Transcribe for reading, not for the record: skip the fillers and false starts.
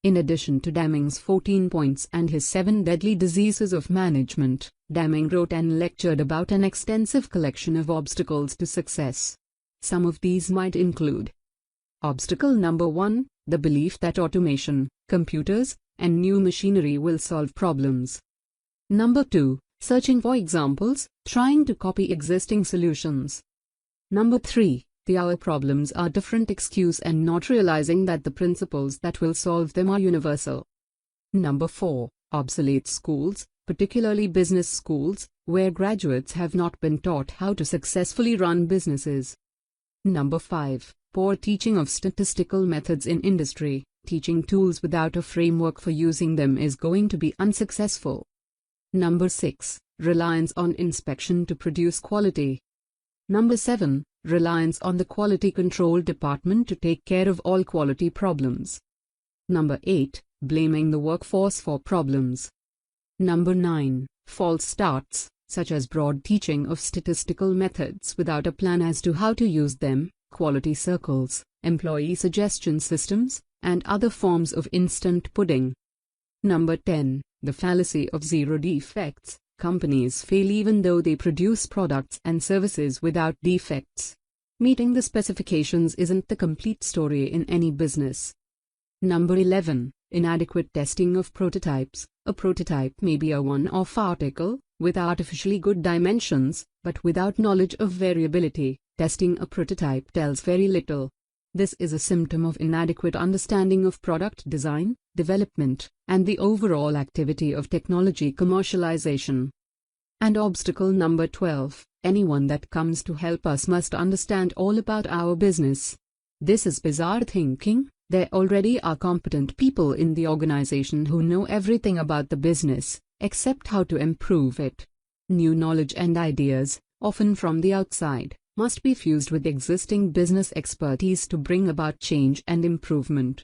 In addition to Deming's 14 points and his 7 deadly diseases of management, Deming wrote and lectured about an extensive collection of obstacles to success. Some of these might include: obstacle number 1, the belief that automation, computers, and new machinery will solve problems. Number 2, searching for examples, trying to copy existing solutions. Number 3, our problems are different excuse and not realizing that the principles that will solve them are universal. Number 4, obsolete schools, particularly business schools, where graduates have not been taught how to successfully run businesses. Number 5, poor teaching of statistical methods in industry. Teaching tools without a framework for using them is going to be unsuccessful. Number 6, reliance on inspection to produce quality. Number 7, reliance on the quality control department to take care of all quality problems. Number 8, blaming the workforce for problems. Number 9, false starts, such as broad teaching of statistical methods without a plan as to how to use them, quality circles, employee suggestion systems, and other forms of instant pudding. Number 10, the fallacy of zero defects. Companies fail even though they produce products and services without defects. Meeting the specifications isn't the complete story in any business. Number 11, inadequate testing of prototypes. A prototype may be a one-off article, with artificially good dimensions, but without knowledge of variability, testing a prototype tells very little. This is a symptom of inadequate understanding of product design, development, and the overall activity of technology commercialization. And obstacle number 12, anyone that comes to help us must understand all about our business. This is bizarre thinking. There already are competent people in the organization who know everything about the business, except how to improve it. New knowledge and ideas, often from the outside, must be fused with existing business expertise to bring about change and improvement.